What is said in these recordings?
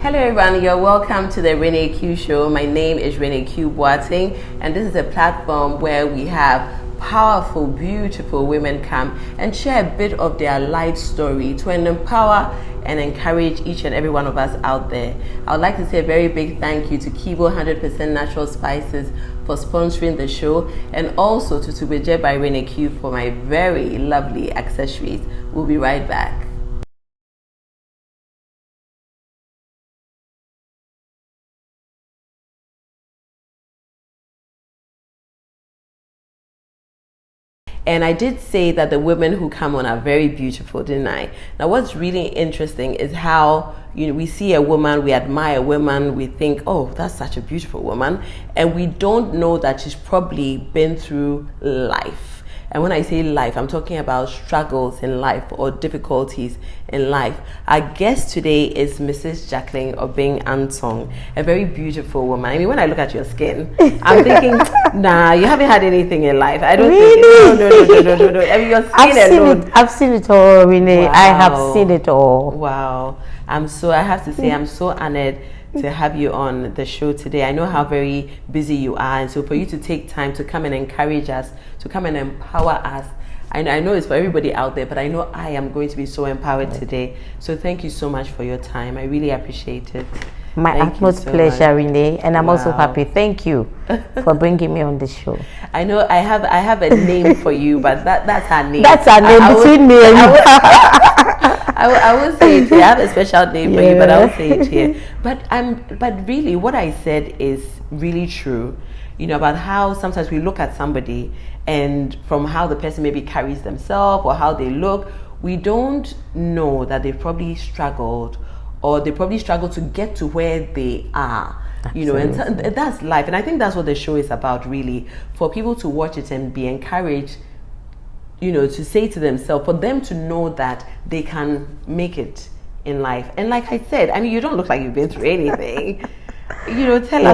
Hello everyone, you're welcome to the RenéeQ Show. My name is RenéeQ, and this is a platform where we have powerful, beautiful women come and share a bit of their life story to empower and encourage each and every one of us out there. I would like to say a very big thank you to Kibo 100% Natural Spices for sponsoring the show, and also to Tubeje by RenéeQ for my very lovely accessories. We'll be right back. And I did say that the women who come on are very beautiful, didn't I? Now, what's really interesting is how, we see a woman, we admire a woman, we think, oh, that's such a beautiful woman. And we don't know that she's probably been through life. And when I say life, I'm talking about struggles in life or difficulties in life. Our guest today is Mrs. Jacqueline Ansong, a very beautiful woman. I mean, when I look at your skin, I'm thinking, nah, you haven't had anything in life. I don't think no. I mean, your skin alone. I've seen it all, Renee. Wow. I have seen it all. Wow. I have to say, I'm so honored to have you on the show today. I know how very busy you are, and so for you to take time to come and encourage us, to come and empower us, I know it's for everybody out there, but I know I am going to be so empowered today. So thank you so much for your time. I really appreciate it. My utmost pleasure, Renee, and I'm also happy. Thank you for bringing me on the show. I know I have a name for you, but that's her name. That's her name between me and you. I will say it here. I have a special name for you, but I will say it here. But really, what I said is really true. About how sometimes we look at somebody, and from how the person maybe carries themselves or how they look, we don't know that they've probably struggled, or they probably struggle to get to where they are. And that's life. And I think that's what the show is about, really, for people to watch it and be encouraged, to say to themselves, for them to know that they can make it in life. And like I said, I mean, you don't look like you've been through anything. Tell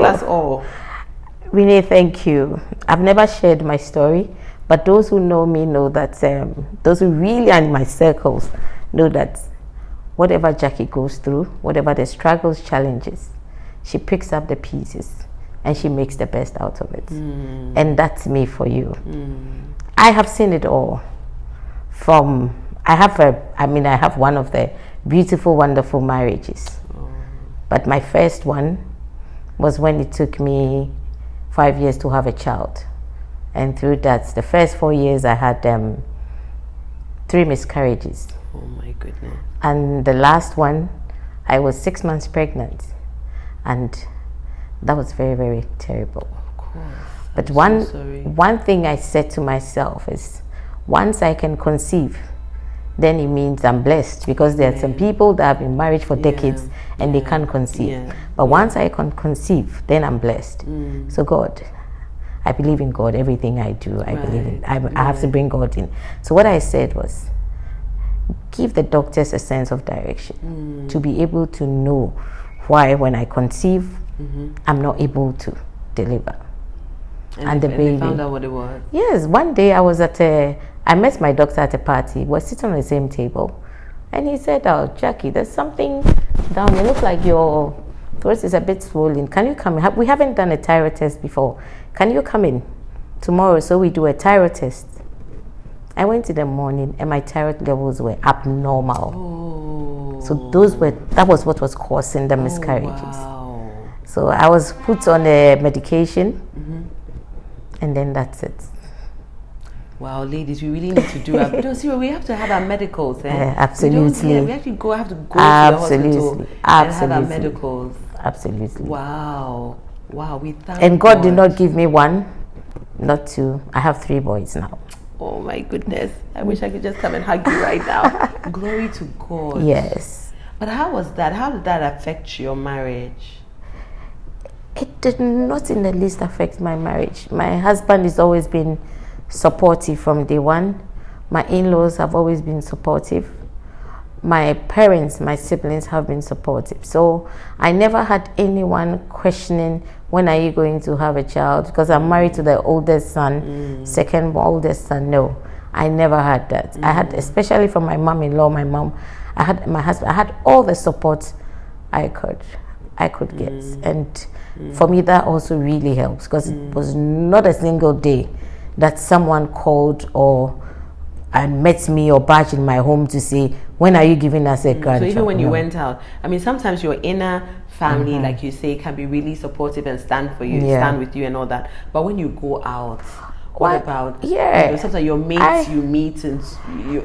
us all. Renee, thank you. I've never shared my story, but those who know me know that, those who really are in my circles know that whatever Jackie goes through, whatever the struggles, challenges, she picks up the pieces and she makes the best out of it. And that's me for you. I have seen it all. I have one of the beautiful, wonderful marriages. But my first one was when it took me 5 years to have a child. And through that, the first 4 years, I had 3 miscarriages. Oh my goodness. And the last one, I was 6 months pregnant. And that was very, very terrible. Of course. But one thing I said to myself is, once I can conceive, then it means I'm blessed, because there are some people that have been married for decades and they can't conceive. But once I can conceive, then I'm blessed. So God, I believe in God. Everything I do, I believe in. I have to bring God in. So what I said was, give the doctors a sense of direction to be able to know why when I conceive, I'm not able to deliver. And the baby. They found out what it was. Yes, one day I met my doctor at a party. We're sitting on the same table, and he said, "Oh, Jackie, there's something down. It looks like your throat is a bit swollen. Can you come in? We haven't done a thyroid test before. Can you come in tomorrow so we do a thyroid test?" I went in the morning, and my thyroid levels were abnormal. Oh. So that was what was causing the miscarriages. Wow. So I was put on a medication. And then that's it. Wow, ladies, we really need to do our we have to have our medicals. Absolutely. We actually have to go to the hospital and have our medicals. Absolutely. Wow. We thank And God did not give me 1, not 2. I have 3 boys now. Oh my goodness. I wish I could just come and hug you right now. Glory to God. Yes. But how was that? How did that affect your marriage? It did not in the least affect my marriage. My husband has always been supportive from day one. My in-laws have always been supportive. My parents, my siblings have been supportive. So I never had anyone questioning, when are you going to have a child? Because I'm married to the oldest son, second oldest son. No, I never had that. I had, especially from my mom-in-law, my mom, I had my husband, I had all the support I could get. And for me, that also really helps, because it was not a single day that someone called and met me or barged in my home to say, when are you giving us a grandchild? So even when you went out, I mean, sometimes your inner family, like you say, can be really supportive and stand for you, stand with you and all that. But when you go out, what about, you know, sometimes your mates you meet, and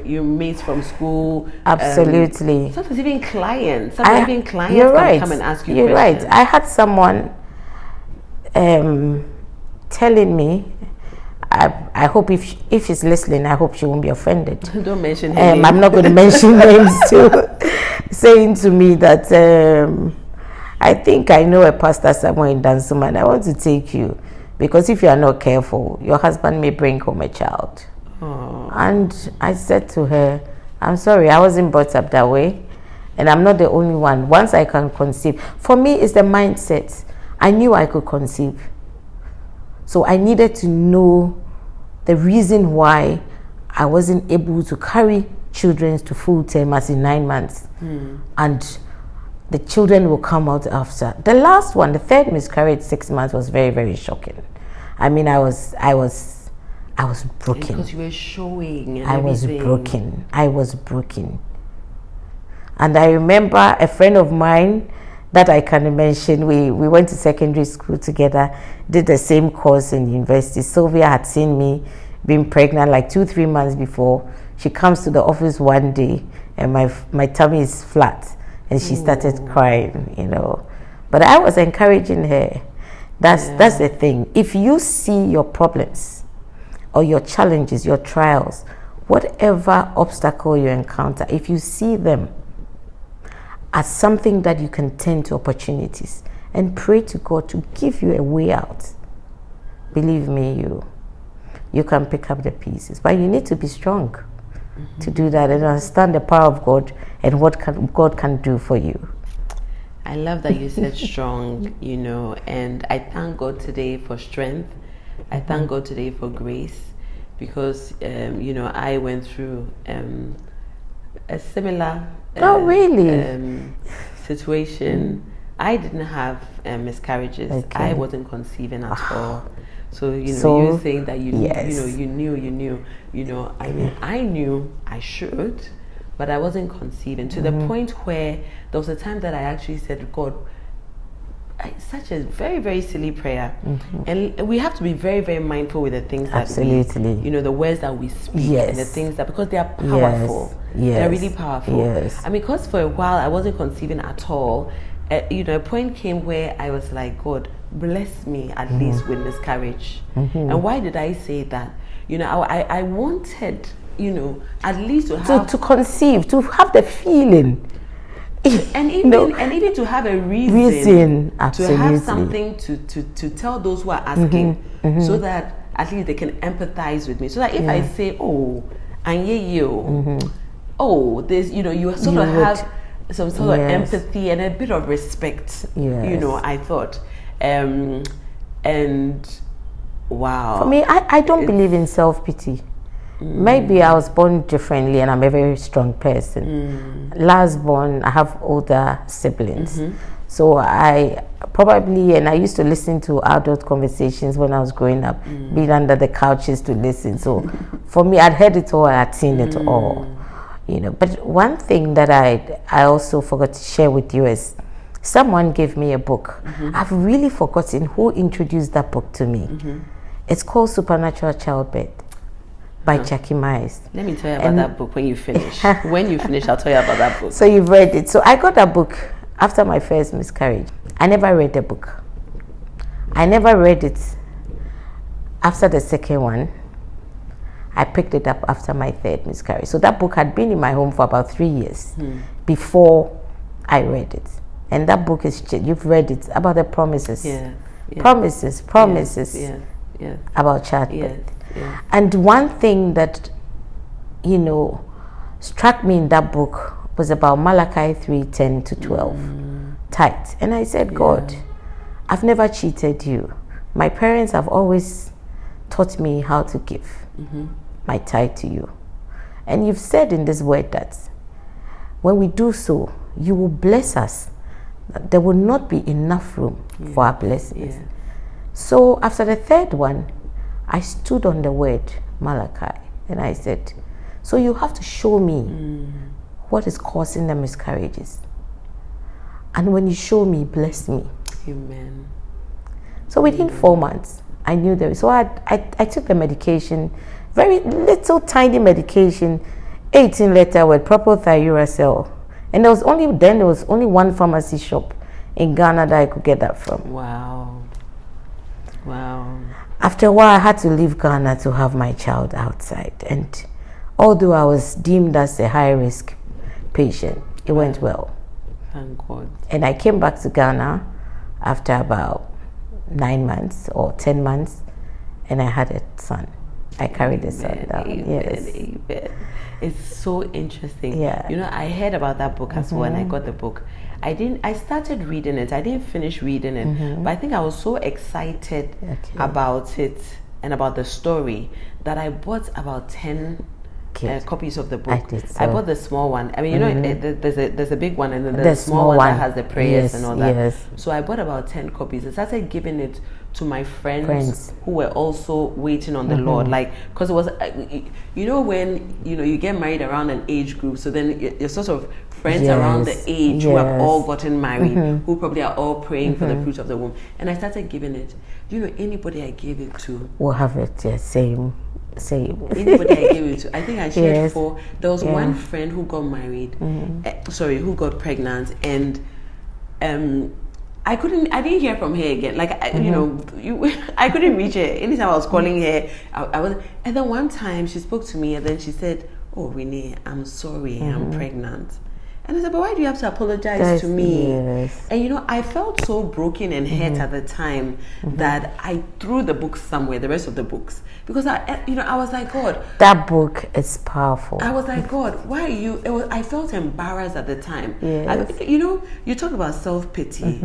your mates from school. Absolutely. Sometimes even clients. Sometimes even clients come and ask you questions. Right. I had someone telling me, I hope if she's listening, I hope she won't be offended. Don't mention her name. I'm not going to mention names too. Saying to me that I think I know a pastor somewhere in Dansum, and I want to take you, because if you are not careful, your husband may bring home a child. Aww. And I said to her, I'm sorry, I wasn't brought up that way, and I'm not the only one. Once I can conceive, for me it's the mindset. I knew I could conceive. So I needed to know the reason why I wasn't able to carry children to full term, as in 9 months. And the children will come out after. The last one, the third miscarriage, 6 months, was very, very shocking. I mean, I was broken. Because you were showing. I was broken. And I remember a friend of mine that I can mention, we went to secondary school together, did the same course in university. Sylvia had seen me being pregnant like 2-3 months before. She comes to the office one day and my tummy is flat, and she started crying, you know. But I was encouraging her. That's the thing. If you see your problems or your challenges, your trials, whatever obstacle you encounter, if you see them as something that you can turn to opportunities and pray to God to give you a way out, believe me, you can pick up the pieces. But you need to be strong to do that, and understand the power of God and what God can do for you. I love that you said strong, you know, and I thank God today for strength. I thank God today for grace, because you know, I went through a similar situation. I didn't have miscarriages. Okay. I wasn't conceiving at all. So you know, you're saying that you knew. You know, I mean, I knew I should, but I wasn't conceiving to the point where there was a time that I actually said, God, such a very, very silly prayer. And we have to be very, very mindful with the things that we, you know, the words that we speak, and the things that, because they are powerful. They're really powerful. And because for a while I wasn't conceiving at all, you know, a point came where I was like, God, bless me at least with miscarriage. And why did I say that? You know, I wanted, you know, at least to have to conceive, to have the feeling. And even to have a reason absolutely. To have something to tell those who are asking, so that at least they can empathize with me. So that if I say, oh, this, you know, you sort of have some sort of empathy and a bit of respect. You know, I thought, and wow. For me, I don't believe in self-pity. Maybe I was born differently and I'm a very strong person. Last born, I have older siblings. So I used to listen to adult conversations when I was growing up, being under the couches to listen. So for me, I'd heard it all, I'd seen it all. You know, but one thing that I also forgot to share with you is someone gave me a book. I've really forgotten who introduced that book to me. It's called Supernatural Childbirth by Jacquei Ansong. Let me tell you about that book when you finish. When you finish, I'll tell you about that book. So you've read it. So I got that book after my first miscarriage. I never read the book. I never read it after the second one. I picked it up after my third miscarriage. So that book had been in my home for about 3 years before I read it. And that book is, you've read it, about the promises. Promises about childbirth. And one thing that, you know, struck me in that book was about Malachi 3:10-12. Tithe. And I said, God, I've never cheated you. My parents have always taught me how to give my tithe to you. And you've said in this word that when we do so, you will bless us there will not be enough room for our blessings. Yeah. So after the third one, I stood on the word Malachi and I said, so you have to show me what is causing the miscarriages. And when you show me, bless me. Amen. So within 4 months, I knew there. So I took the medication, very little tiny medication, 18 letter with propylthiouracil. And there was only one pharmacy shop in Ghana that I could get that from. Wow. After a while, I had to leave Ghana to have my child outside. And although I was deemed as a high-risk patient, it went well. Thank God. And I came back to Ghana after about 9 months or 10 months, and I had a son. I carried the son down. Amen. It's so interesting. Yeah. You know, I heard about that book as well, and I got the book. I started reading it. I didn't finish reading it, but I think I was so excited about it and about the story that I bought about 10 copies of the book. I bought the small one. I mean, you know, there's a big one, and then there's the small one that has the prayers and all that. Yes. So I bought about 10 copies. I started giving it to my friends who were also waiting on the Lord, like, because it was, you know, when you get married around an age group, so then you're sort of friends around the age who have all gotten married, who probably are all praying for the fruit of the womb. And I started giving it. You know, anybody I gave it to will have it. Same. Anybody I gave it to, I think I shared 4. There was one friend who got married, who got pregnant, and I didn't hear from her again. Like, I couldn't reach her. Anytime I was calling her, I was. And then one time she spoke to me, and then she said, "Oh, Renee, I'm sorry, I'm pregnant." And I said, "But why do you have to apologize to me?" Yes. And I felt so broken and hurt at the time that I threw the books somewhere, the rest of the books, because I was like, God, that book is powerful. I was like, God, why are you? I felt embarrassed at the time. Yes. You talk about self-pity.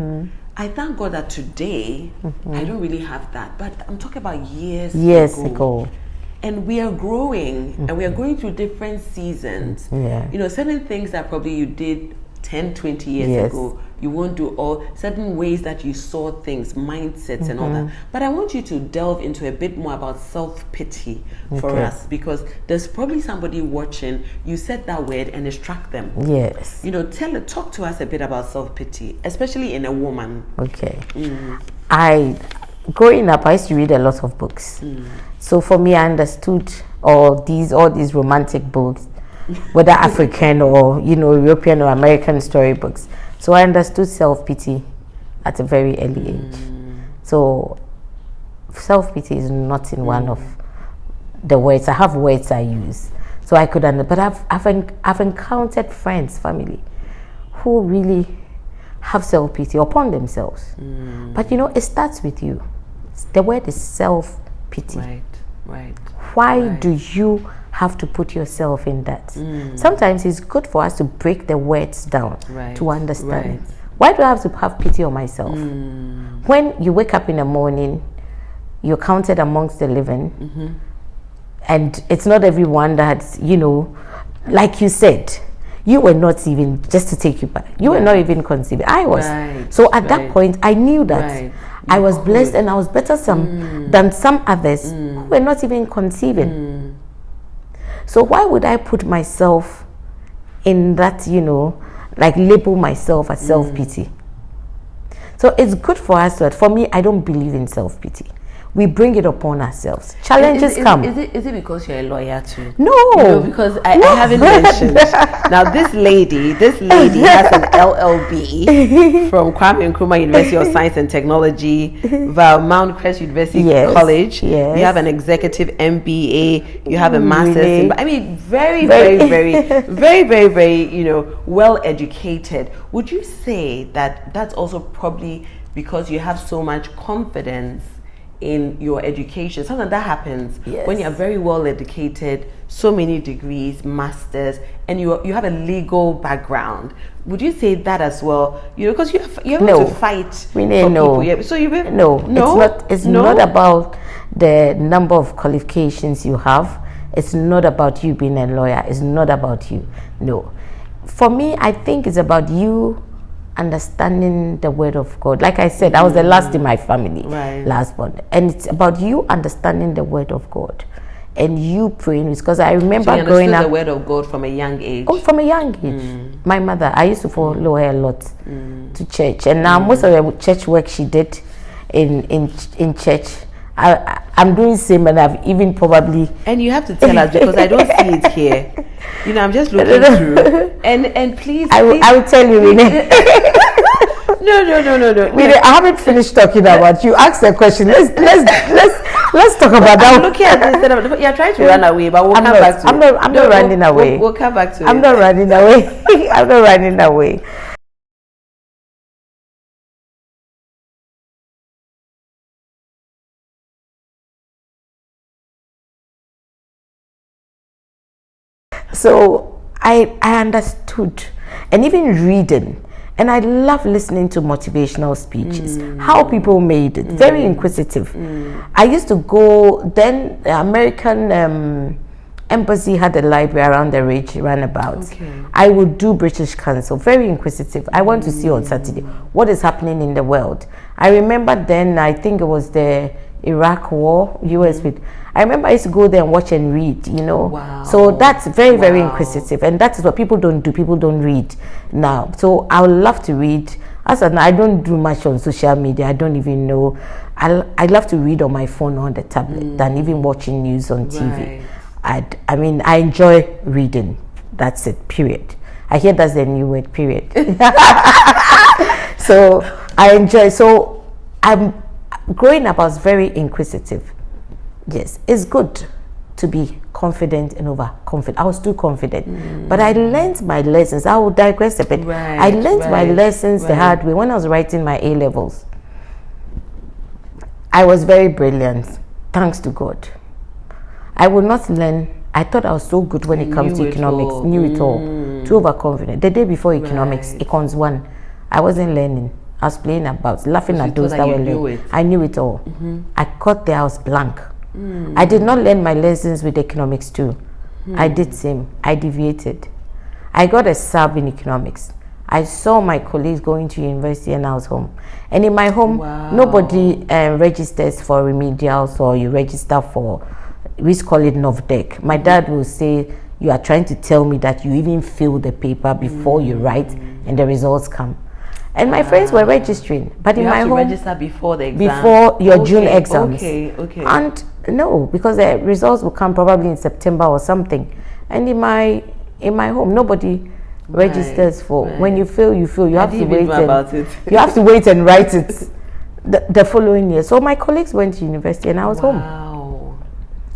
I thank God that today I don't really have that, but I'm talking about years ago. And we are growing, and we are going through different seasons. Yeah. Certain things that probably you did 10, 20 years ago, you won't do, all certain ways that you saw things, mindsets and all that. But I want you to delve into a bit more about self-pity for us, because there's probably somebody watching. You said that word and it struck them. Yes. Talk to us a bit about self-pity, especially in a woman. Okay. Growing up, I used to read a lot of books. So for me, I understood all these romantic books, whether African or European or American storybooks. So I understood self-pity at a very early age. So self-pity is not in one of the words. I have words I use, so I could but I've encountered friends, family, who really have self-pity upon themselves. But it starts with you. The word is self-pity. Right. Why do you have to put yourself in that? Sometimes it's good for us to break the words down to understand. Why do I have to have pity on myself? When you wake up in the morning, you're counted amongst the living, and it's not everyone that's, like you said, you were not even, just to take you back, you were not even conceiving. I was. So at that point, I knew that I was blessed, and I was better than some others who were not even conceiving. So why would I put myself in that, like label myself as self-pity? So it's good for us for me, I don't believe in self-pity. We bring it upon ourselves. Challenges come. Is it because you're a lawyer too? No. Because I haven't mentioned. Now this lady has an LLB from Kwame Nkrumah University of Science and Technology, Mount Crest University College. Yes. You have an executive MBA. You have a master's. I mean, very, well educated. Would you say that that's also probably because you have so much confidence in your education? Sometimes that happens when you're very well educated, so many degrees, masters, and you have a legal background. Would you say that as well? Because you're able to fight for people. Yeah. So it's not about the number of qualifications you have. It's not about you being a lawyer. It's not about you. No. For me, I think it's about you understanding the word of God. Like I said, I was the last in my family, Right. last born, and it's about you understanding the word of God and you praying. Because I remember So you growing understood up. the word of God from a young age. Oh, from a young age. My mother, I used to follow her a lot to church, and now most of the church work she did in church, I'm doing same, and I've even probably. And you have to tell us, because I don't see it here. You know, I'm just looking through. And please, I will tell you, Renee. No. Renee, I haven't finished talking about you. Ask the question. Let's talk about that. I'm looking at this. You're trying to run away, but we'll come back to it. I'm not running away. We'll come back to it. I'm not running away. I'm not running away. So I understood, and even reading, and I love listening to motivational speeches, how people made it, very inquisitive. I used to go, then the American embassy had a library around the ridge roundabout. I would do British Council, very inquisitive. I want to see on Saturday what is happening in the world. I remember then, I think it was the Iraq war, US with. I remember I used to go there and watch and read, you know. Wow. So that's very, very inquisitive, and that is what people don't do. People don't read now. So I would love to read. As I don't do much on social media. I don't even know. I love to read on my phone or on the tablet than even watching news on TV. Right. I mean, I enjoy reading. That's it, period. I hear that's the new word, period. So I enjoy. So I'm growing up, I was very inquisitive. Yes, it's good to be confident and overconfident. I was too confident, but I learned my lessons. I will digress a bit. I learned my lessons the hard way when I was writing my A levels. I was very brilliant, thanks to God. I would not learn. I thought I was so good when it comes to economics, knew it all, too overconfident. The day before economics, Econs 1, I wasn't learning. I was playing about, laughing at those that were learning. I knew it all. I got there, I was blank. I did not learn my lessons with economics too. I did same. I deviated. I got a sub in economics. I saw my colleagues going to university and I was home. And in my home, nobody registers for remedials, or you register for, we call it NOVDEC. My dad will say, you are trying to tell me that you even fill the paper before you write and the results come. And my friends were registering, but in my home, register before the exam, before your June exams. Okay. And no, because the results will come probably in September or something. And in my home, nobody registers for. When you fail, you fail. You have to wait. You have to wait and write it the following year. So my colleagues went to university and I was home.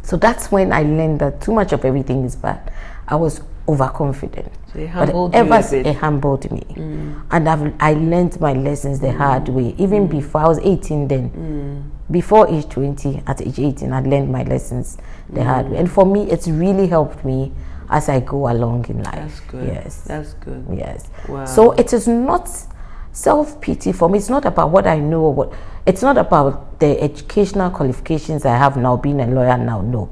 So that's when I learned that too much of everything is bad. I was overconfident. So it humbled it humbled me. And I learned my lessons the hard way. Even before, I was 18 then. Before age 20, at age 18, I learned my lessons the hard way. And for me, it's really helped me as I go along in life. That's good. Yes. That's good. Yes. Wow. So it is not self-pity for me. It's not about what I know or what. It's not about the educational qualifications I have now, being a lawyer now. No.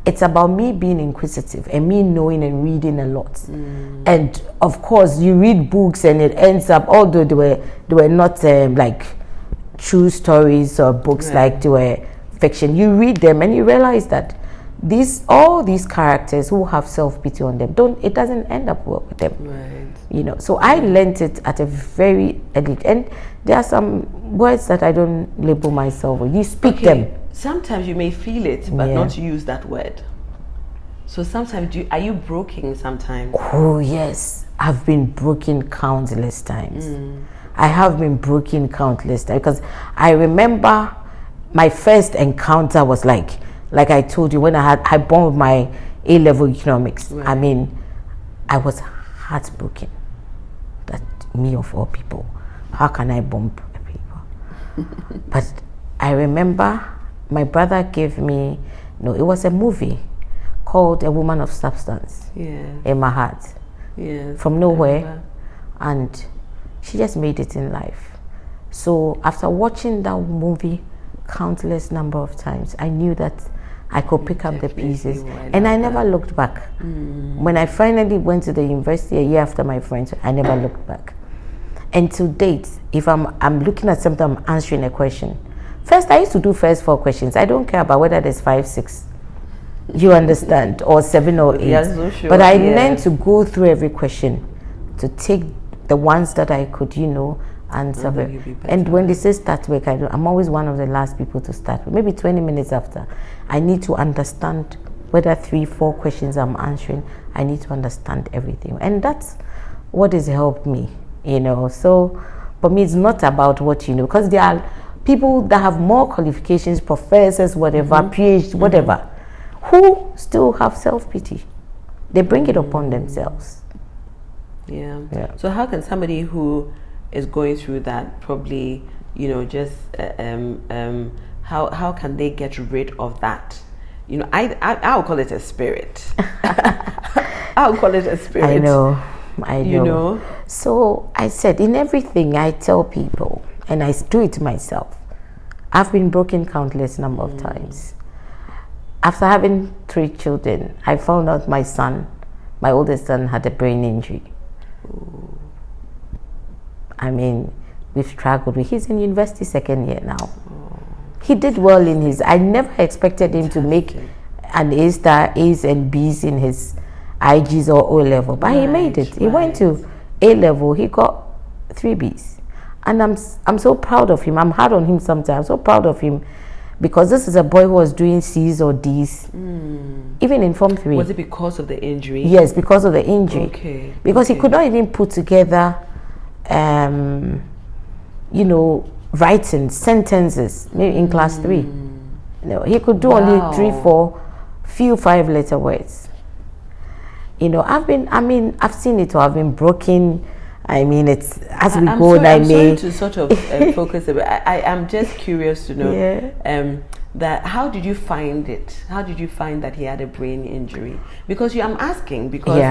It's about me being inquisitive and me knowing and reading a lot. And of course, you read books and it ends up, although they were not like true stories or books, like they were fiction. You read them and you realize that all these characters who have self-pity on them, it doesn't end up well with them. You know, so I learned it at a very early, and there are some words that I don't label myself with. You speak them. Sometimes you may feel it, but not use that word. So sometimes, are you broken sometimes? Oh yes, I've been broken countless times. I have been broken countless times, because I remember my first encounter was like I told you, when I bombed my A-level economics. I mean, I was heartbroken. That me of all people, how can I bomb people? But I remember my brother gave me, it was a movie called A Woman of Substance in my heart. From nowhere. And she just made it in life. So after watching that movie countless number of times, I knew that I could pick up the pieces, and I never looked back. When I finally went to the university a year after my friends, I never looked back. And to date, if I'm looking at something, I'm answering a question. First, I used to do first 4 questions. I don't care about whether there's 5, 6. You understand? Or 7 or 8. Yeah, so sure. But I learned to go through every question, to take the ones that I could, answer. And when they say start work, I'm always one of the last people to start with. Maybe 20 minutes after. I need to understand whether 3, 4 questions I'm answering. I need to understand everything. And that's what has helped me, So for me, it's not about what you know, because there are people that have more qualifications, professors, whatever, PhD, whatever, who still have self-pity. They bring it upon themselves. Yeah. So how can somebody who is going through that probably, just how can they get rid of that? I'll call it a spirit. I'll call it a spirit. I know. So I said, in everything I tell people, and I do it to myself, I've been broken countless number of times. After having 3 children, I found out my oldest son, had a brain injury. Ooh. I mean, we've struggled with. He's in university 2nd year now. He did well in his. I never expected him to make an A-star, A's and B's in his IGs or O level, but he made it. He went to A level. He got 3 B's, and I'm so proud of him. I'm hard on him sometimes. I'm so proud of him, because this is a boy who was doing C's or D's, even in Form 3. Was it because of the injury? Yes, because of the injury. Okay. Because he could not even put together, writing sentences maybe in class 3. He could do only 3, 4, few 5-letter words. I've seen it all. I've been broken. I mean, it's as we go. I'm sorry to sort of focus a bit. I am just curious to know that how did you find it? How did you find that he had a brain injury? Because I'm asking because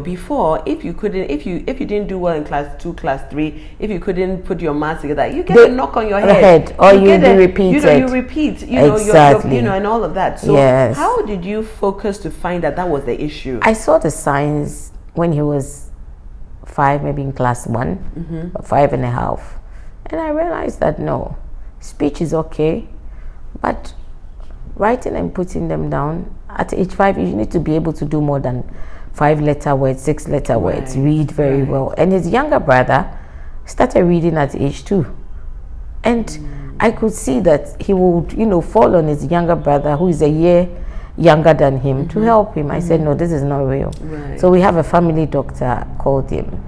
before, if you didn't do well in class 2, class 3, if you couldn't put your maths together, you get a knock on your head, or you repeat. You repeat. Exactly. And all of that. So how did you focus to find that was the issue? I saw the signs when he was 5, maybe in class 1, 5.5, and I realized that no, speech is okay, but writing and putting them down at age 5, you need to be able to do more than 5-letter words, 6-letter words, read very well. And his younger brother started reading at age 2, and I could see that he would fall on his younger brother, who is a year younger than him, to help him. I said, no, this is not real. So we have a family doctor, called him.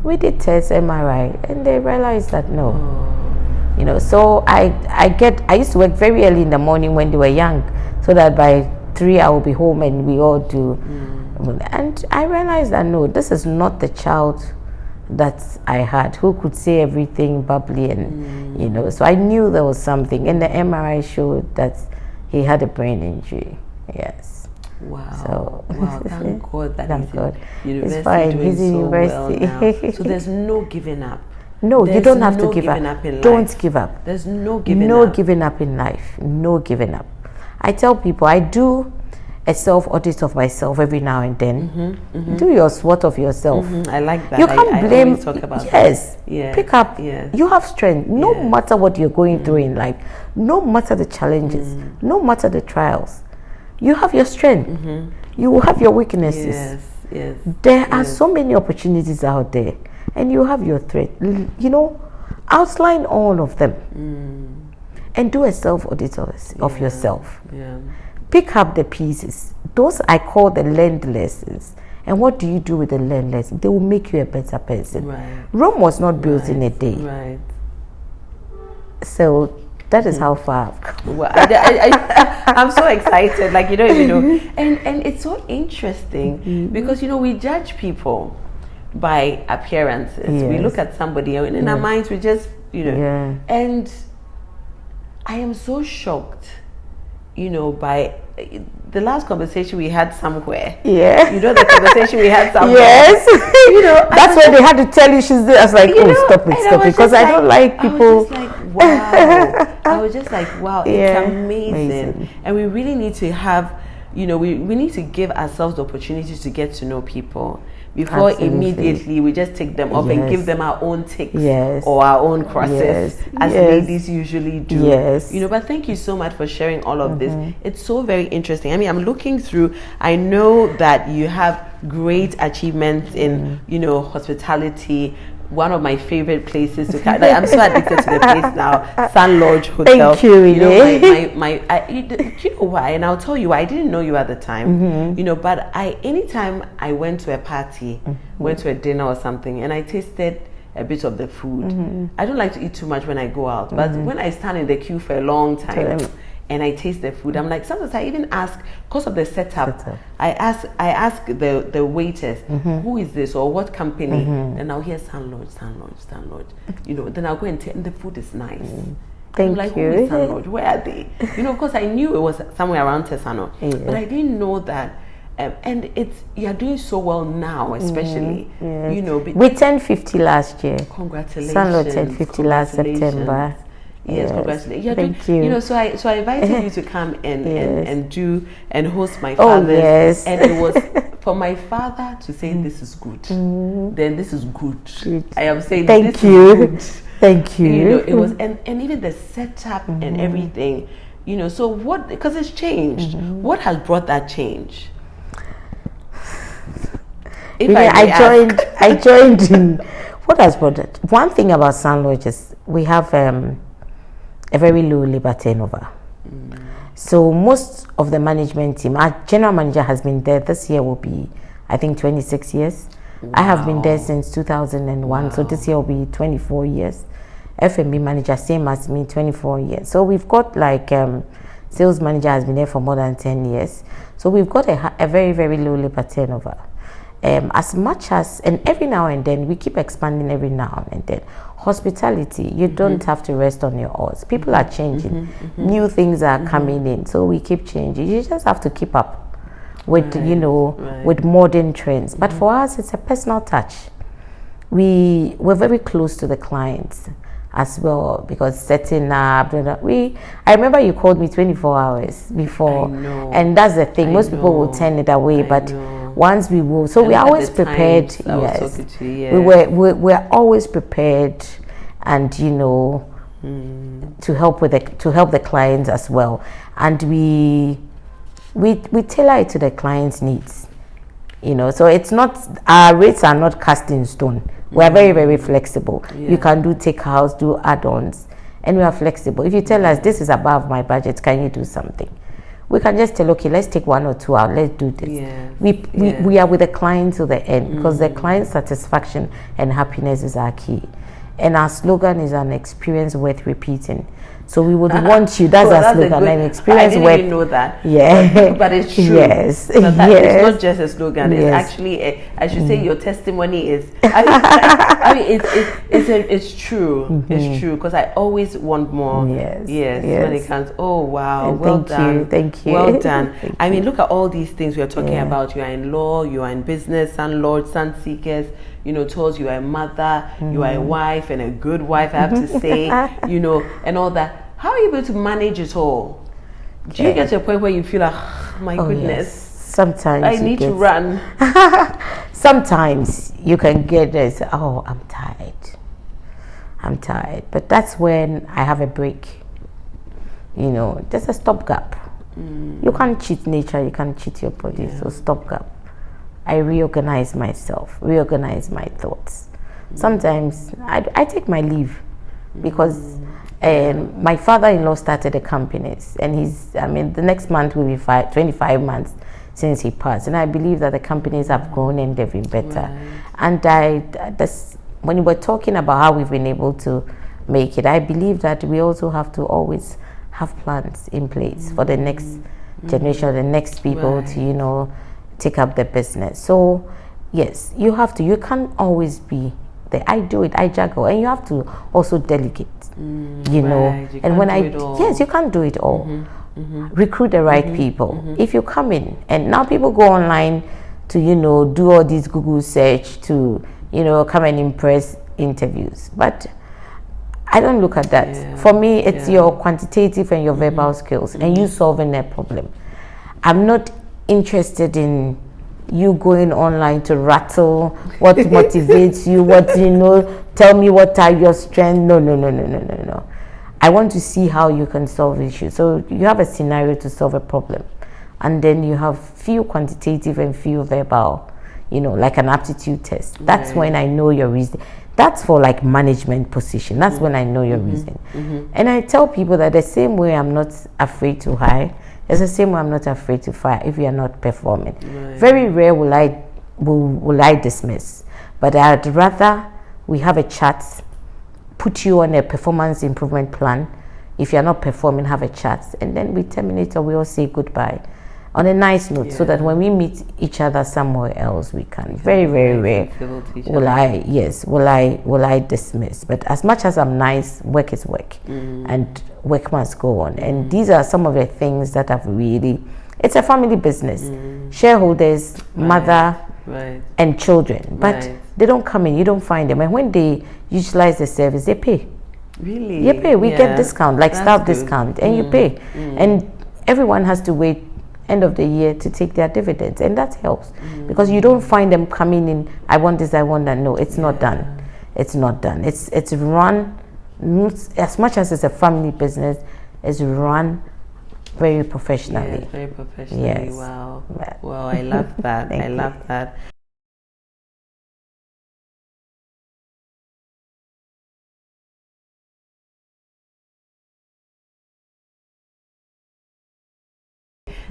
We did test MRI, and they realized that no. So I used to work very early in the morning when they were young, so that by 3 I will be home and we all do. And I realized that no, this is not the child that I had, who could say everything bubbly and so I knew there was something, and the MRI showed that he had a brain injury. Yes. Wow. Thank God that he's in university. It's fine. Doing He's in so university. Well now. So there's no giving up. No, you don't have to give up. Don't give up. There's no giving up. No giving up in life. No giving up. I tell people, I do a self-audit of myself every now and then. Do your SWOT of yourself. I like that. You can't blame. I always talk about that. Pick up. You have strength. No matter what you're going through in life, no matter the challenges, no matter the trials, you have your strength. You will have your weaknesses. There are so many opportunities out there, and you have your threat. Outline all of them, and do a self-audit of yourself. Pick up the pieces. Those I call the learned lessons. And what do you do with the learned lessons? They will make you a better person. Rome was not built in a day. So that is how far I've come. Well, I'm so excited. Like, you don't even know. And it's so interesting because, we judge people by appearances. We look at somebody and in our minds we just, and I am so shocked, by the last conversation we had somewhere. The conversation we had somewhere. That's why they had to tell you she's there. I was like, stop it, because I don't like people. I was just like, wow. It's amazing. And we really need to have, we need to give ourselves the opportunity to get to know people. before Absolutely. immediately we just take them off and Yes. give them our own ticks Yes. or our own crosses, Yes. as Yes. ladies usually do. Yes. You know, but thank you so much for sharing all of this. It's so very interesting. I mean, I'm looking through, I know that you have great achievements in, you know, hospitality. One of my favorite places to come. Like, I'm so addicted to the place now, Sun Lodge Hotel. Thank you, You know, Renee. you know why? And I'll tell you why. I didn't know you at the time. You know, but anytime I went to a party, went to a dinner or something, and I tasted a bit of the food. I don't like to eat too much when I go out, but when I stand in the queue for a long time and I taste the food, I'm like, sometimes I even ask, because of the setup, I ask the waiters, who is this or what company? And I'll hear Sun Lodge. You know, then I'll go and the food is nice. Thank I'm like, you. who is Sun Lodge? Where are they? You know, because I knew it was somewhere around Tesano, but I didn't know that. And you're doing so well now, especially. You know, we turned 50 last year. Congratulations. Sun Lodge turned 50 last September. Yes, congratulations. Thank you. You know, so I invited you to come and host my Oh, father's. yes. And it was for my father to say this is good. Then this is good. I am saying Thank this you. is good. Thank you. You know, it was and even the setup and everything. You know, so what? Because it's changed. What has brought that change? If I joined in. What has brought it? One thing about Sun Lodge is we have a very low labor turnover. So most of the management team, our general manager has been there. This year will be, I think, 26 years. Wow. I have been there since 2001. So this year will be 24 years. F&B manager, same as me, 24 years. So we've got like sales manager has been there for more than 10 years. So we've got a very, very low labor turnover. As much as, and every now and then, we keep expanding every now and then. Hospitality, you don't have to rest on your oars. People are changing. New things are coming in. So we keep changing. You just have to keep up with, with modern trends. But for us, it's a personal touch. We're very close to the clients as well, because setting up, I remember you called me 24 hours before, and that's the thing. Most people will turn it away, but once we will, so we're always prepared. Yes, we're always prepared, and to help the clients as well, and we tailor it to the client's needs. So it's not, our rates are not cast in stone. We are very, very flexible. You can do takeouts, do add-ons, and we are flexible. If you tell us this is above my budget, can you do something? We can just tell, okay, let's take 1 or 2 out. Let's do this. We are with the client to the end, because the client satisfaction and happiness is our key. And our slogan is an experience worth repeating. So we would want you. That's our slogan. An experience worth. I didn't even know that. Yeah, but it's true. Yes, it's not just a slogan. It's actually, I should say, your testimony is. I mean, it's true. It's true, because I always want more. Yes. When it comes, oh wow, and well done. Thank you. Well done. I mean, look at all these things we are talking about. You are in law. You are in business. Sun Lord, Sun Seekers. Told you are a mother, you are a wife, and a good wife, I have to say, and all that. How are you able to manage it all? Do you get to a point where you feel like, oh, my goodness, sometimes I need to run? Sometimes you can get this, oh, I'm tired. But that's when I have a break. There's a stopgap. You can't cheat nature, you can't cheat your body, so stopgap. I reorganize myself, reorganize my thoughts. Sometimes I take my leave, because my father-in-law started a company, and the next month will be 25 months since he passed. And I believe that the companies have grown and they've been better. Right. And when we were talking about how we've been able to make it, I believe that we also have to always have plans in place for the next generation, the next people to, take up the business. So yes, you can't always be there. I do it, I juggle, and you have to also delegate. You can't do it all. Recruit the right people. If you come in, and now people go online to do all these Google search to come and impress interviews, but I don't look at that. For me, it's your quantitative and your verbal skills, and you solving their problem. I'm not interested in you going online to rattle what motivates you, what you know, tell me what are your strengths. No. I want to see how you can solve issues. So you have a scenario to solve a problem, and then you have few quantitative and few verbal, like an aptitude test. That's when I know your reason. That's for like management position. That's when I know your reason. And I tell people that the same way I'm not afraid to hire, it's the same way I'm not afraid to fire if you are not performing. Very rare will I dismiss, but I'd rather we have a chat, put you on a performance improvement plan. If you're not performing, have a chat, and then we terminate or we all say goodbye on a nice note, so that when we meet each other somewhere else, we can. Very, very rare will I dismiss. But as much as I'm nice, work is work, and work must go on. And these are some of the things that have really, it's a family business. Shareholders, mother, and children, but they don't come in, you don't find them, and when they utilize the service, they pay. Really? You pay. We get discount, like staff discount, and you pay. And everyone has to wait end of the year to take their dividends, and that helps because you don't find them coming in, I want this, I want that. No, it's not done. It's not done. It's run, as much as it's a family business, it's run very professionally. Yes, very professionally. Yes. Wow. Wow, I love that. I love that.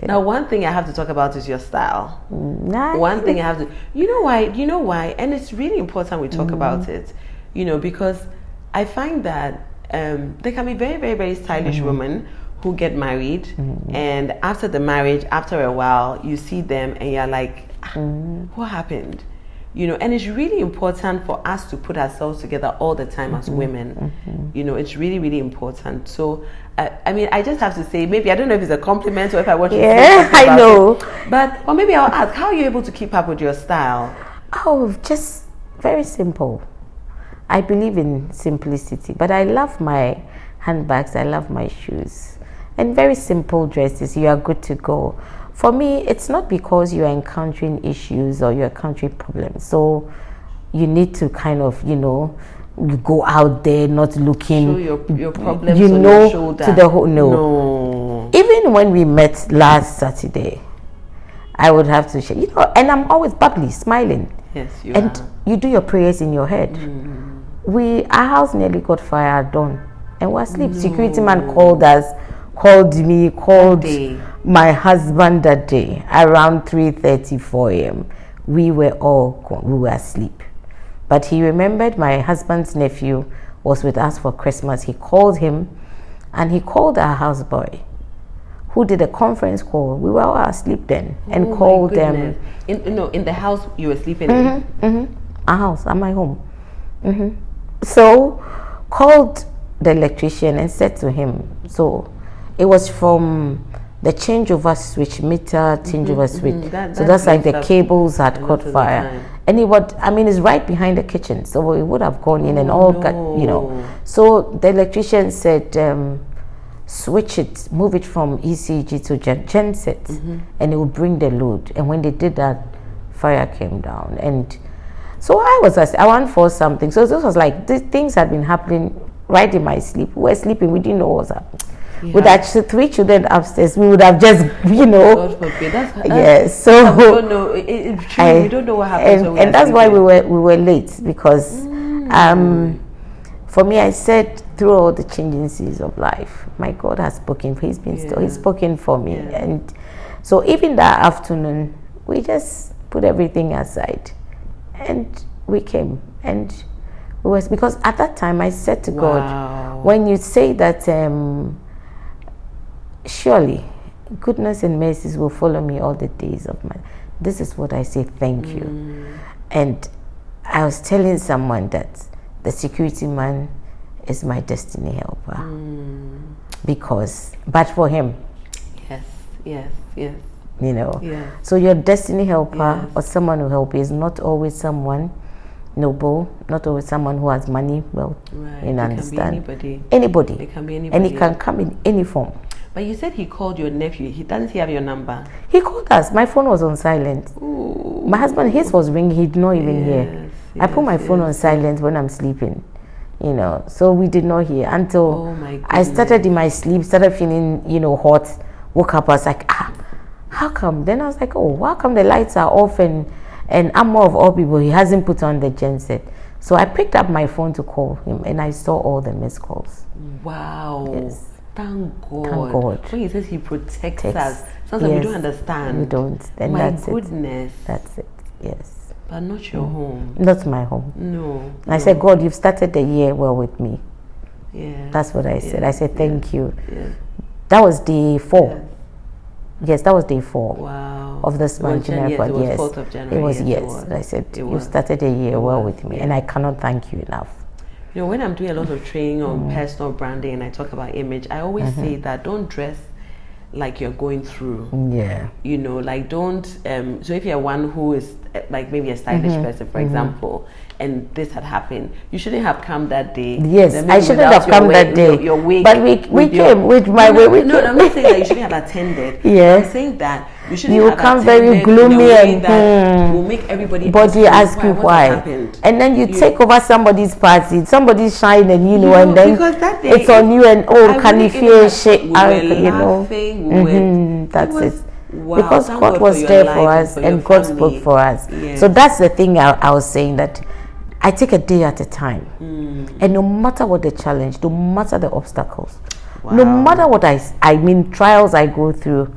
Now, one thing I have to talk about is your style. Nice. One thing I have to, you know why, and it's really important we talk about it, because I find that there can be very, very, very stylish women who get married, and after the marriage, after a while, you see them and you're like, what happened? And it's really important for us to put ourselves together all the time as women. It's really, really important. So, I just have to say, maybe, I don't know if it's a compliment or if I want you to say something about I know. But, or maybe I'll ask, how are you able to keep up with your style? Oh, just very simple. I believe in simplicity, but I love my handbags, I love my shoes. And very simple dresses, you are good to go. For me, it's not because you are encountering issues or you're encountering problems. So you need to kind of, you go out there not looking. Show your problems on your shoulder. To the whole, no. Even when we met last Saturday, I would have to share, and I'm always bubbly, smiling. Yes, you and are. You do your prayers in your head. Our house nearly got fire done, and we're asleep. No. Security man called us, called me, called my husband that day around 3:34 a.m. We were all gone. We were asleep. But he remembered my husband's nephew was with us for Christmas. He called him, and he called our houseboy, who did a conference call. We were all asleep then, and called them. In the house you were sleeping in? Our house, at my home. So, called the electrician and said to him, so it was from the changeover switch, meter changeover switch. That's like the cables had caught fire. And it's right behind the kitchen. So it would have gone in and all got, So the electrician said, switch it, move it from ECG to genset, and it will bring the load. And when they did that, fire came down. And so I want for something. So this was like, these things had been happening right in my sleep. We were sleeping, we didn't know what was happening. With actually 3 children upstairs, we would have just, God forbid. Yes. So we don't know. It's true. We don't know what happened. And that's why we were late, because for me, I said through all the changes of life, my God has spoken. He's been He's spoken for me, and so even that afternoon, we just put everything aside, and we came, and it was because at that time I said to God, when you say that. Surely, goodness and mercies will follow me all the days of my life. This is what I say, thank you. And I was telling someone that the security man is my destiny helper. But for him. Yes. So your destiny helper or someone who help you is not always someone noble, not always someone who has money, wealth, understand. Anybody. Anybody. It can be anybody. And it can come in any form. But you said he called your nephew. Doesn't he have your number? He called us. My phone was on silent. Ooh. My husband, his was ringing. He'd not even hear. I put my phone on silent when I'm sleeping, you know. So we did not hear until I started in my sleep, started feeling, you know, hot. Woke up, I was like, how come? Then I was like, oh, how come the lights are off and I'm more of all people, he hasn't put on the genset. So I picked up my phone to call him and I saw all the missed calls. Wow. Yes. Thank God. Thank God. When he says he protects us, sometimes we don't understand. We don't. Then my that's goodness. That's it. Yes. But not your home. Not my home. No. I said, God, you've started the year well with me. Yeah. That's what I said. I said, thank you. Yeah. That was day 4. Yes, that was day 4. Wow. Of this month. It was 4th of January. It was, yes. I said, you started the year well with me, and I cannot thank you enough. You know, when I'm doing a lot of training on personal branding and I talk about image, I always say that don't dress like you're going through. Yeah. You know, like don't, so if you're one who is like maybe a stylish person, for example, and this had happened, you shouldn't have come that day. Yes, I shouldn't have come that day. Your wig, but we came with my wig. No, I'm not saying that you shouldn't have attended. Yes. I'm saying that you shouldn't you have come attended very gloomy and that will make everybody ask you why. And then you take over somebody's party, somebody's shine, and you know, and then that day, it's on you, and can you feel shit? You know, that's it. Wow, because God was there for us and God spoke for us. Yes. So that's the thing I was saying, that I take a day at a time. And no matter what the challenge, no matter the obstacles, no matter what I mean trials I go through,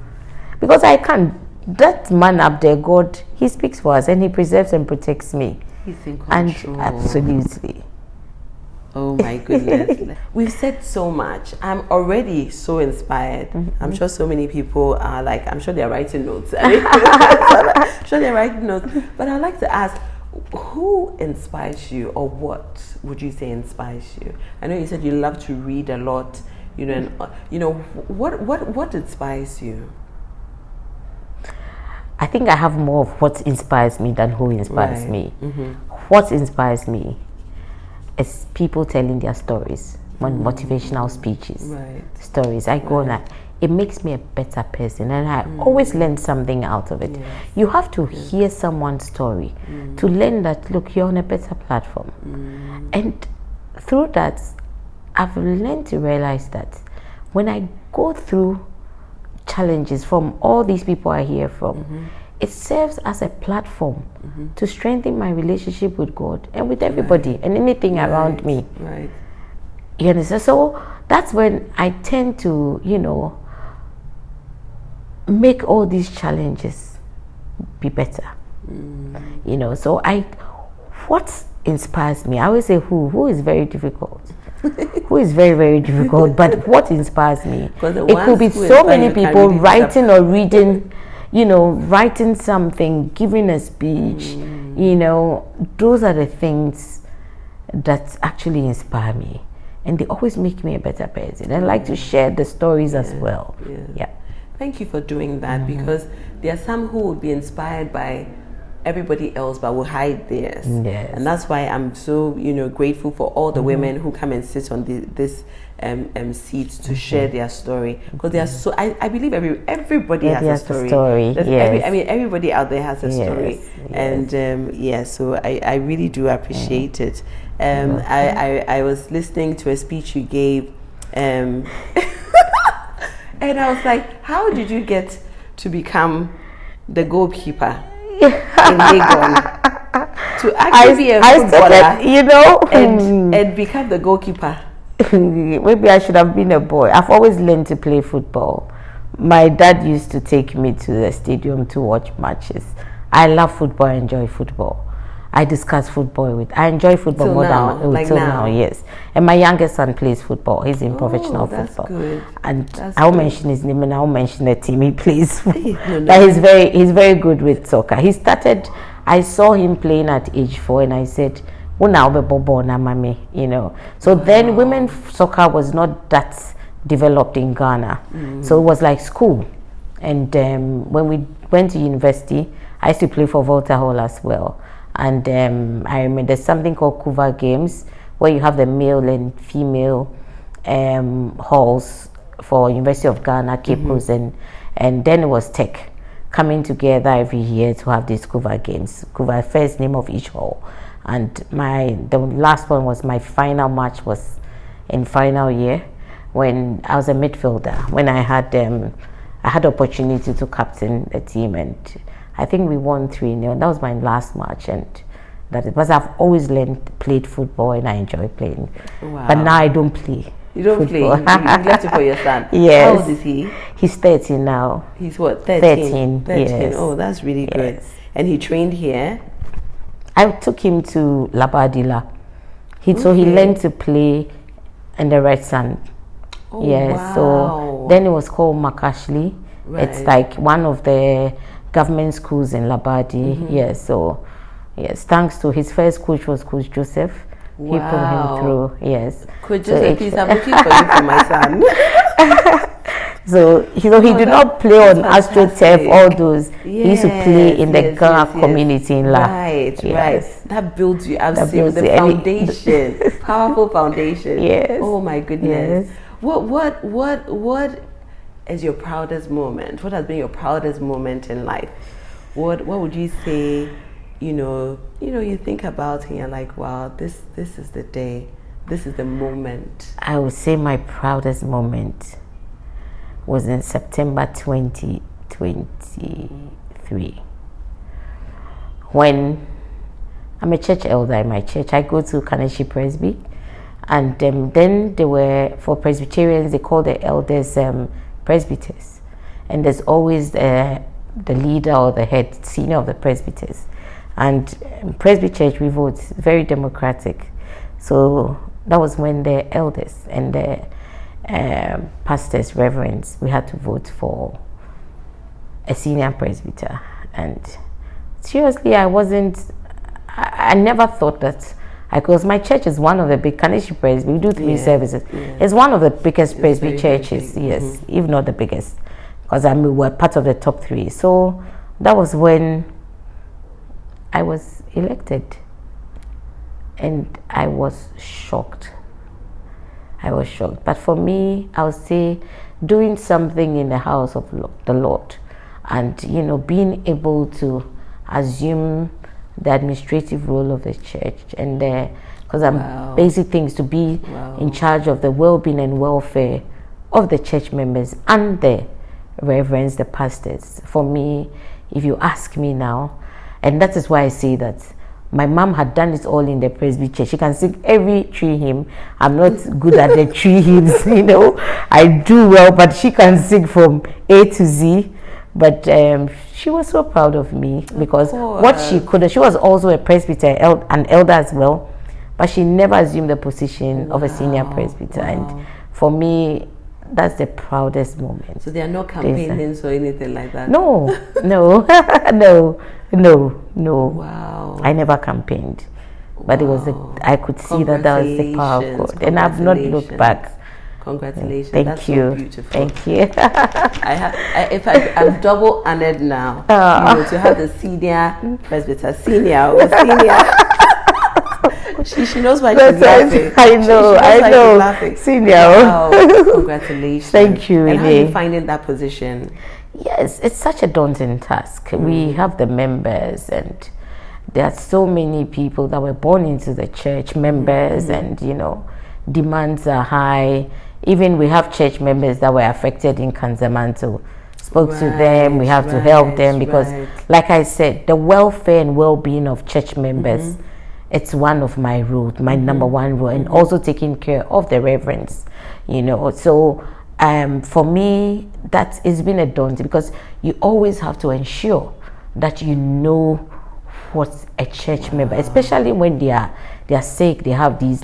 because I can't, that man up there, God, he speaks for us and he preserves and protects me. He's in control. And absolutely. Oh my goodness. We've said so much. I'm already so inspired. I'm sure so many people are like, I'm sure they're writing notes. I'm sure they're writing notes. But I'd like to ask, who inspires you, or what would you say inspires you? I know you said you love to read a lot, you know, and you know, what inspires you? I think I have more of what inspires me than who inspires me. What inspires me is people telling their stories, motivational speeches, stories. I go on, it makes me a better person, and I always learn something out of it. You have to hear someone's story to learn that, look, you're on a better platform. And through that, I've learned to realize that when I go through challenges from all these people I hear from, it serves as a platform to strengthen my relationship with God and with everybody and anything around me. You understand? So that's when I tend to, you know, make all these challenges be better. You know, so what inspires me? I always say who is very difficult. Who is very, very difficult, but what inspires me? It could be so many people writing or reading, you know, writing something, giving a speech, you know, those are the things that actually inspire me. And they always make me a better person. I like to share the stories as well. Yeah. Thank you for doing that, because there are some who would be inspired by everybody else but will hide theirs. And that's why I'm so, you know, grateful for all the women who come and sit on this seat to share their story, because they are so, I believe everybody has a story. Everybody out there has a story. And so I really do appreciate it. I was listening to a speech you gave, and I was like, how did you get to become the goalkeeper in Legon? To actually be a footballer, you know, and become the goalkeeper. Maybe I should have been a boy. I've always learned to play football. My dad used to take me to the stadium to watch matches. I love football. I enjoy football. I discuss football I enjoy football more than now. Yes. And my youngest son plays football. He's in professional football. Good. And I'll mention his name and I'll mention the team he plays for. But he's very good with soccer. He started, I saw him playing at age 4 and I said, you know. So then women's soccer was not that developed in Ghana. So it was like school. And when we went to university, I used to play for Volta Hall as well. And I remember there's something called Kuva Games, where you have the male and female halls for University of Ghana, Cape Coast, and then it was Tech, coming together every year to have these Kuva games. Kuva, first name of each hall. And the last one was my final match was in final year when I was a midfielder, when I had opportunity to captain the team, and I think we won 3-0. That was my last match, and but I've always played football, and I enjoy playing. Wow. But now I don't play. You don't football. play? You left it for your son? Yes. How old is he? He's 13 now. He's what, 13? 13, yes. Oh, that's really good. Yes. And he trained here? I took him to Labadila. So he learned to play in the Red Sun. Oh, yes. wow. So then it was called Makashli. Right. It's like one of the government schools in Labadi. Yes. So yes, thanks to his first coach was Coach Joseph. Wow. He put him through. Yes. Coach Joseph, please, I'm looking for you for my son. So he did not play on AstroTurf, all those. Yes, he used to play in the Ghana community in La. Right, yes. right. That builds you up. The foundation, powerful foundation. Yes. Oh my goodness. Yes. What is your proudest moment? What has been your proudest moment in life? What would you say? You think about it and you're like, wow, this is the day. This is the moment. I would say my proudest moment was in September 2023, when I'm a church elder in my church. I go to Kaneshi Presby, and then they were, for Presbyterians, they call the elders presbyters, and there's always the leader or the head senior of the presbyters. And Presby Church, we vote very democratic. So that was when the elders and the pastors, reverends, we had to vote for a senior presbyter. And seriously, I never thought that because my church is one of the big, Kaneshi Presby, we do 3 services. Yeah. It's one of the biggest Presby churches, yes, if not the biggest, because we're part of the top 3. So that was when I was elected, and I was shocked. But for me, I would say doing something in the house of the Lord, and being able to assume the administrative role of the church, and because I'm basic things to be in charge of the well-being and welfare of the church members and the reverends, the pastors. For me, if you ask me now, and that is why I say that my mom had done it all in the Presby church. She can sing every tree hymn. I'm not good at the tree hymns, I do well, but she can sing from A to Z. But she was so proud of me because what she could, she was also a presbyter, an elder as well, but she never assumed the position of a senior presbyter. And for me, that's the proudest moment. So there are no campaigns or anything like that? No. Wow. I never campaigned. But it was I could see that was the power of God. And I've not looked back. Congratulations. Thank you. So beautiful. Thank you. I'm double honored now. To have the senior presbyter, senior. She knows why she's laughing. I know. Senior. Wow. Congratulations. Thank you, And how are you finding that position? Yes, it's such a daunting task. We have the members, and there are so many people that were born into the church, members, and demands are high. Even we have church members that were affected in Kanzamanto. Spoke to them. We have to help them because, like I said, the welfare and well-being of church members, it's one of my roles, my number one role, and also taking care of the reverends. So for me, that has been a daunting, because you always have to ensure that you know what a church member, especially when they are sick, they have these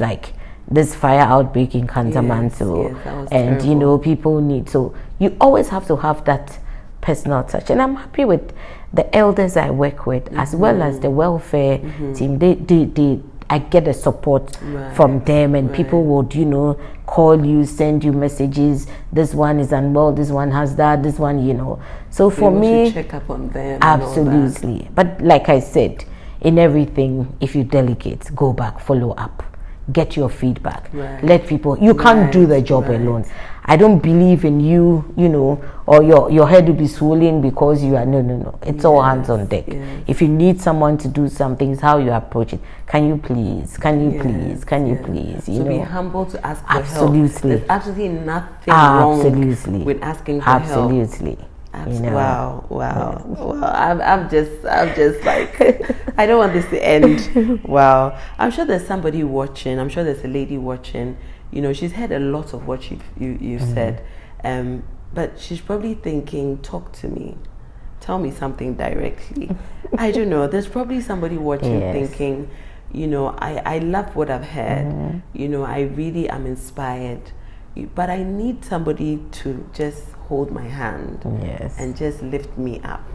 this fire outbreak in Kanzamanto, and terrible. People need, so you always have to have that personal touch. And I'm happy with the elders I work with, as well as the welfare team. They I get the support from them, and people would call you, send you messages. This one is unwell, this one has that, this one so for me, check up on them, absolutely. But like I said, in everything, if you delegate, go back, follow up. get your feedback. Right. Let people, you can't do the job alone. I don't believe in you, or your head will be swollen because you are, no. It's all hands on deck. Yes. If you need someone to do something, it's how you approach it. Can you please? Can you please? Can you please? So be humble to ask for absolutely. help. There's absolutely nothing wrong with asking for help. Absolutely. Wow. I'm just like, I don't want this to end. Wow. I'm sure there's somebody watching. I'm sure there's a lady watching. She's heard a lot of what you've said, but she's probably thinking, talk to me, tell me something directly. I don't know. There's probably somebody watching thinking, I love what I've heard. I really am inspired, but I need somebody to just hold my hand and just lift me up.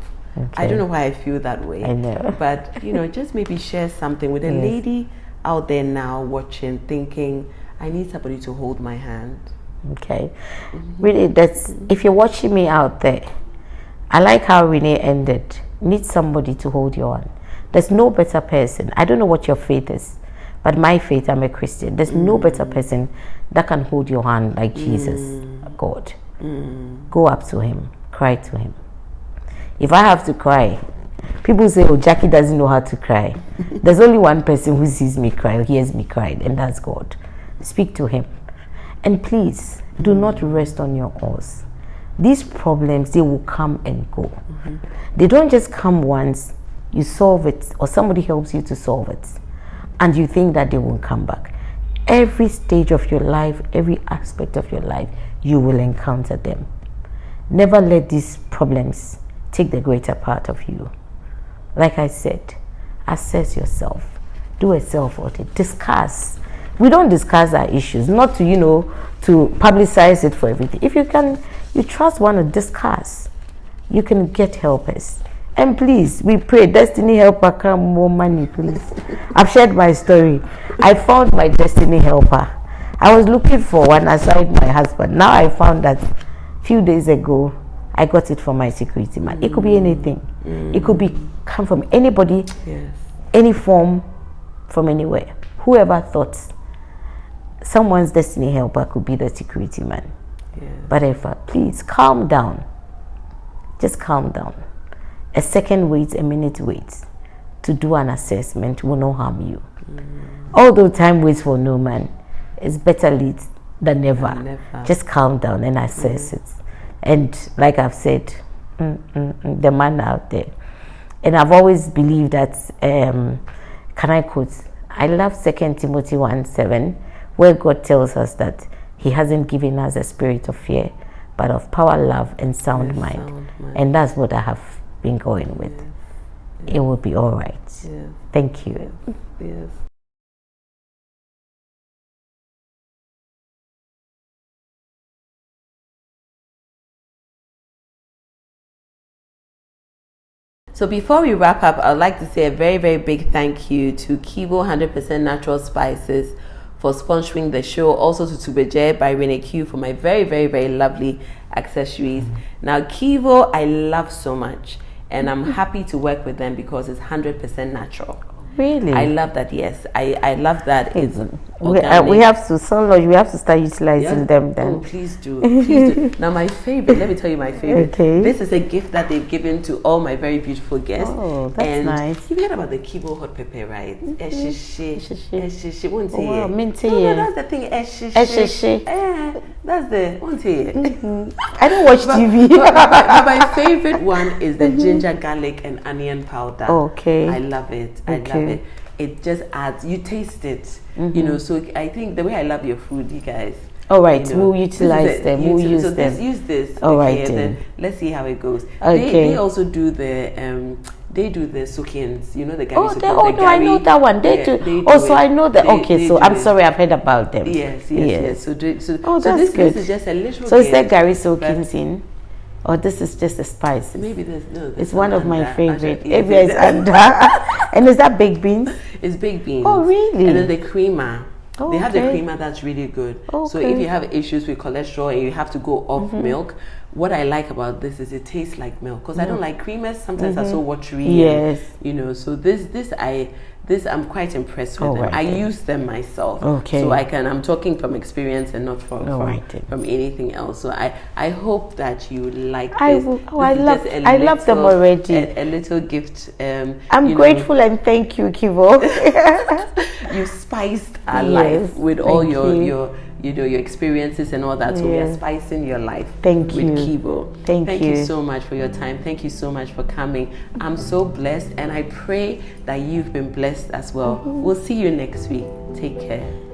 I don't know why I feel that way. I know. But, just maybe share something with a lady out there now watching, thinking, I need somebody to hold my hand. Okay. Really, if you're watching me out there, I like how Renee ended. Need somebody to hold your hand. There's no better person. I don't know what your faith is, but my faith, I'm a Christian. There's no better person that can hold your hand like Jesus, God. Go up to him, cry to him. If I have to cry, people say, Jackie doesn't know how to cry. There's only one person who sees me cry, who hears me cry, and that's God. Speak to him. And please, do not rest on your oars. These problems, they will come and go. They don't just come once, you solve it, or somebody helps you to solve it, and you think that they won't come back. Every stage of your life, every aspect of your life, you will encounter them. Never let these problems take the greater part of you. Like I said, assess yourself. Do a self-audit. Discuss. We don't discuss our issues, not to, to publicize it for everything. If you trust one to discuss, you can get helpers. And please, we pray, destiny helper, come more money, please. I've shared my story. I found my destiny helper. I was looking for one aside my husband. Now I found that a few days ago, I got it from my security man. It could be anything. It could come from anybody, any form, from anywhere. Whoever thought someone's destiny helper could be the security man. But please calm down. Just calm down. A second wait, a minute wait to do an assessment will not harm you. Although time waits for no man, it's better late than never. Just calm down and assess it. And like I've said, the man out there. And I've always believed that, can I quote? I love 2 Timothy 1:7, where God tells us that he hasn't given us a spirit of fear, but of power, love, and sound mind. And that's what I have been going with. It will be all right. Thank you. Yes. So before we wrap up, I'd like to say a very, very big thank you to Kivo 100% Natural Spices for sponsoring the show. Also to Tubeje by RenéeQ for my very, very, very lovely accessories. Now Kivo, I love so much, and I'm happy to work with them because it's 100% natural. Really? I love that. Yes, I love that. It's we have to we have to start utilizing them then. Oh, please do. Please do. Now my favorite, let me tell you my favorite. Okay. This is a gift that they've given to all my very beautiful guests. Oh, that's nice. You've heard about the Kibo hot pepper, right? Eshishi. Won't say wow, minty. No, that's the thing. Eshishi. That's the won't say I don't watch TV. but my favorite one is the ginger, garlic, and onion powder. Okay. I love it. I love it. It just adds, you taste it, so I think the way I love your food, you guys. All right, we'll utilize them. We'll use them. Use this. All right, then let's see how it goes. Okay. They also do the sukins, the Gary sukins. No, I know that one. They do. Also, I know that. Okay, so I'm sorry, I've heard about them. Yes. So this is just a little. So is there Gary sukins in? Or this is just a spice? Maybe there's no. It's one of my favorite. Maybe it's under. And is that baked beans? It's baked beans. Oh, really? And then the creamer. Oh, they have the creamer that's really good. Okay. So if you have issues with cholesterol and you have to go off milk, what I like about this is it tastes like milk. Because I don't like creamers. Sometimes are so watery. Yes. And, so this this I'm quite impressed with them. Right, I use them myself. Okay. So I'm talking from experience and not from anything else. So I hope that you like this. I will. Oh, I love them already. A little gift. I'm grateful and thank you, Kivo. You spiced our life with all your experiences and all that. So we are spicing your life. Thank you. With Kivo. Thank you. Thank you so much for your time. Thank you so much for coming. I'm so blessed, and I pray that you've been blessed as well. We'll see you next week. Take care.